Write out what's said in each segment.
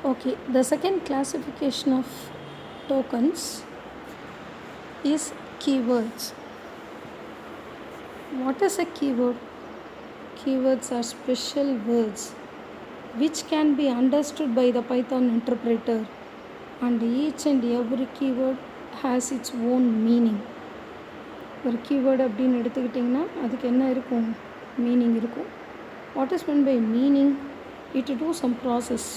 Okay, the second classification of tokens is keywords. What is a keyword? Keywords are special words which can be understood by the Python interpreter, and each and every keyword has its own meaning. ஒரு keyword அப்படின்னு எடுத்துக்கிட்டிங்கன்னா அதுக்கு என்ன இருக்கும், meaning இருக்கும். What is mean by meaning? It do some process.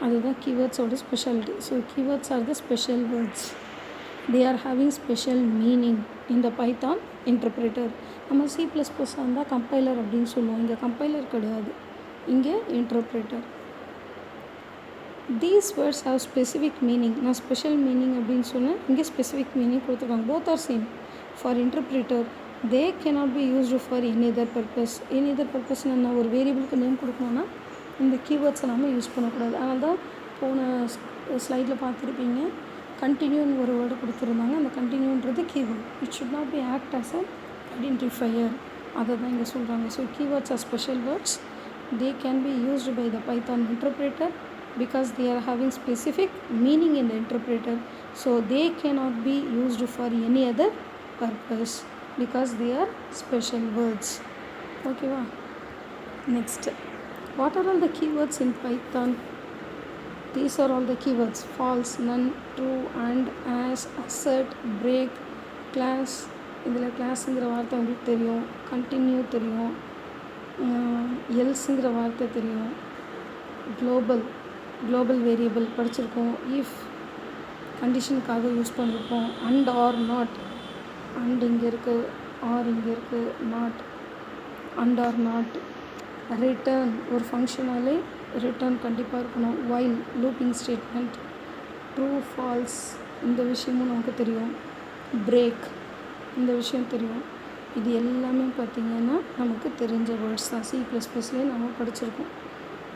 அதுதான் கீவேர்ட்ஸோட speciality. So keywords are the special words. They are having special meaning in the Python interpreter. நம்ம C++ இருந்தால் கம்பைலர் அப்படின்னு சொல்லுவோம். இங்கே கம்பைலர் கிடையாது, இங்கே interpreter. These words have specific meaning. நான் ஸ்பெஷல் மீனிங் அப்படின்னு சொன்னேன், இங்கே ஸ்பெசிஃபிக் மீனிங் கொடுத்துருக்காங்க. Both are same. For interpreter they cannot be used for any other purpose. Any other பர்பஸ்னு நான் ஒரு வேரியபிளுக்கு நேம் கொடுக்கணுன்னா இந்த கீவேர்ட்ஸை நம்ம யூஸ் பண்ணக்கூடாது. அதனால தான் போன ஸ்லைடில் பார்த்துருப்பீங்க, கண்டினியூன்னு ஒரு வேர்டு கொடுத்துருந்தாங்க. அந்த கண்டினியூன்றது keyword. It should not be act as a identifier. அதை தான் இங்கே சொல்கிறாங்க. So keywords are special words. They can be used by the Python interpreter because they are having specific meaning in the interpreter. So they cannot be used for any other purpose because they are special words. Okay va? Next, what are all the keywords in Python? These are all the keywords: false, none, true, and, as, assert, break, class. இதில் கிளாஸுங்கிற வார்த்தை உங்களுக்கு தெரியும், continue தெரியும், எல்ஸுங்கிற வார்த்தை தெரியும், global variable படிச்சிருக்கோம், if கண்டிஷனுக்காக யூஸ் பண்ணியிருக்கோம், அண்ட் ஆர் நாட். அண்ட் இங்கே இருக்குது, ஆர் இங்கே இருக்குது, not, and or not. Return, ஒரு ஃபங்க்ஷனாலே ரிட்டர்ன் கண்டிப்பாக இருக்கணும். While, looping statement. True, false, இந்த விஷயமும் நமக்கு தெரியும். பிரேக், இந்த விஷயம் தெரியும். இது எல்லாமே பார்த்திங்கன்னா நமக்கு தெரிஞ்ச வேர்ட்ஸ் தான். C++லேயே நம்ம படிச்சிருக்கோம்.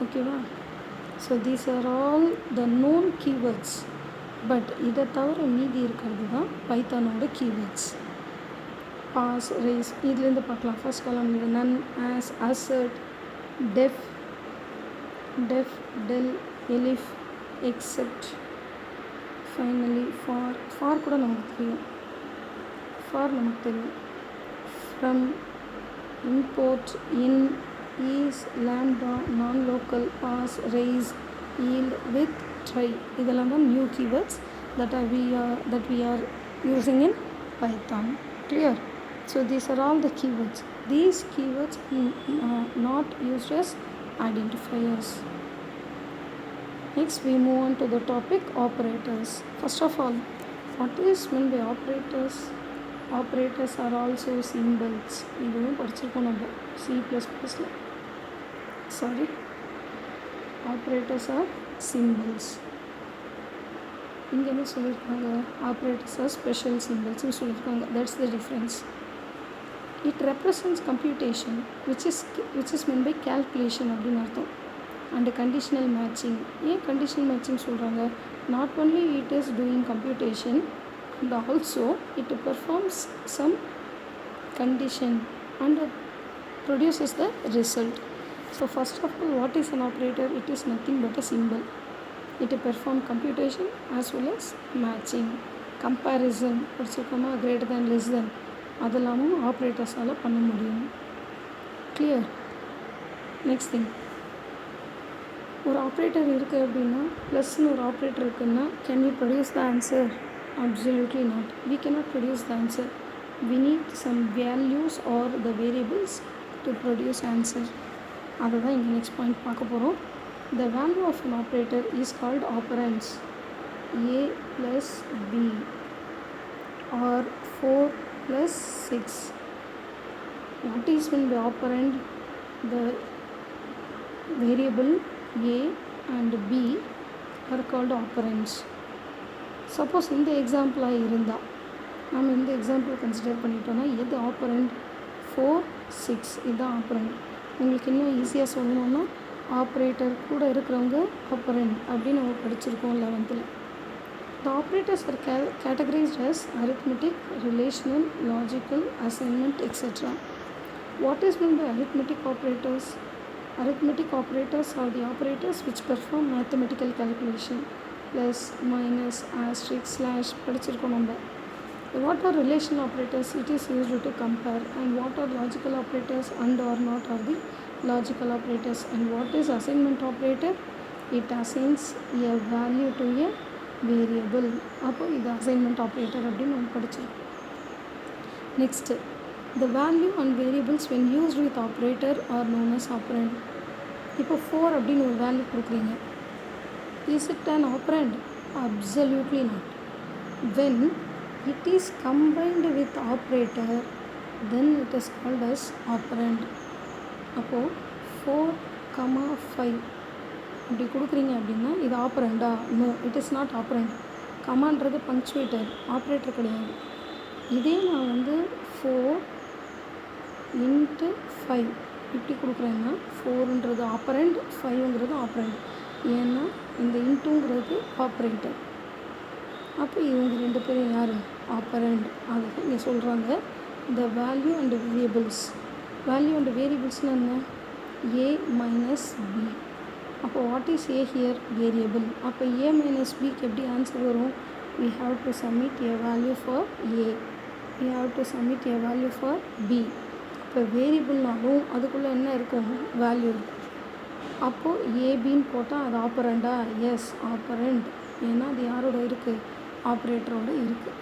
ஓகேவா? So these are all the known keywords. But இதை தவிர மீதி இருக்கிறது தான் பைத்தானோட கீவேர்ட்ஸ். பாஸ், ரேஸ், இதுலேருந்து பார்க்கலாம். ஃபர்ஸ்ட் காலம்ல none, as, assert, def, del, elif, except, finally for கூட நமக்கு தெரியும். நமக்கு தெரியும். From, import, in, is, lambda, nonlocal, pass, raise, yield, with, try. இதெல்லாம் தான் new keywords that we are using in Python. Clear? So these are all the keywords. These keywords not used as identifiers. Next we move on to the topic operators. First of all, what is meant by operators? Operators are also symbols. இதுவும் படிச்சிருக்கோம் நம்ம C++ல. Sorry, operators are symbols. இங்கே என்ன சொல்லியிருக்காங்க? Operators R special சிம்பிள்ஸ்னு சொல்லியிருக்காங்க. That's the difference. It represents computation which is mean by calculation அப்படின்னு அர்த்தம். And conditional matching. ஏன் கண்டிஷனல் மேட்சிங் சொல்கிறாங்க? Not only it is doing computation and also it performs some condition and produces the result. So first of all, what is an operator? It is nothing but a symbol. It performs computation as well as matching, comparison, படிச்சிருக்கோமா, greater than, less than, அதெல்லாமும் ஆப்ரேட்டர்ஸால் பண்ண முடியும். Clear? Next thing, ஒரு operator இருக்குது அப்படின்னா, ப்ளஸ்ன்னு ஒரு ஆப்ரேட்டர் இருக்குன்னா, can we produce the answer? Absolutely not. We cannot produce the answer. We need some values or the variables to produce answer. அதை தான் இங்கே நெக்ஸ்ட் பாயிண்ட் பார்க்க போகிறோம். The value of an operator is called operands. A plus B or 4 plus 6. What is meant by operand? The variable A and B are called operands. Suppose இந்த எக்ஸாம்பிளாக இருந்தால், நம்ம இந்த எக்ஸாம்பிள் கன்சிடர் பண்ணிட்டோன்னா, எது operand? 4, 6 இதுதான் ஆப்பரண்ட். உங்களுக்கு இன்னும் ஈஸியாக சொல்லணுன்னா, ஆப்ரேட்டர் கூட இருக்கிறவங்க ஆப்பரண்ட் அப்படின்னு நம்ம படிச்சிருக்கோம் 11th. The operators are categorized as arithmetic, relational, logical, assignment, etc. What is meant by arithmetic operators? Arithmetic operators are the operators which perform mathematical calculation. Plus, minus, asterisk, slash படிச்சிருக்கோம் நம்ம. What are relational operators? It is used to compare. And what are logical operators and or not are the logical operators. And what is assignment operator? It assigns a value to a variable. அப்போ இது assignment operator அப்படின்னு நம்ம படிச்சிருக்கோம். Next, the value and variables when used with operator are known as operand. இப்போ 4 அப்படின்னு ஒரு value கொடுக்குறீங்க. Is it an operand? Absolutely not. When it is combined with operator, then it is called as operand. அப்போது 4,5 இப்படி கொடுக்குறீங்க அப்படின்னா இது ஆப்பரண்டா? No, it is not operand. கமான்றது பங்க்சுவேட்டர், ஆப்ரேட்டர் கிடையாது. இதே நான் வந்து 4 × 5 இப்படி கொடுக்குறேன்னா 4ன்றது ஆப்பரண்ட், 5ங்கிறது ஆப்பரண்ட். ஏன்னா இந்த இன்ட்டுங்கிறது ஆப்ரேட்டர். அப்போ இவங்க 2 பேரும் யார்? ஆப்பரண்ட். அதுக்கு இங்கே சொல்கிறாங்க the value and variables. Value and வேரியபிள்ஸ்னால் என்ன? a minus b. அப்போ what is a here? Variable. அப்போ a minus bக்கு எப்படி ஆன்சர் வரும்? we have to submit a value for a, we have to submit a value for b. இப்போ வேரியபிள்னாலும் அதுக்குள்ளே என்ன இருக்கும்? வேல்யூ இருக்கும். அப்போது ஏபின்னு போட்டால் அது ஆப்பரண்டா? S, operand. ஏன்னா அது யாரோட இருக்குது? ஆப்ரேட்டரோடு இருக்குது.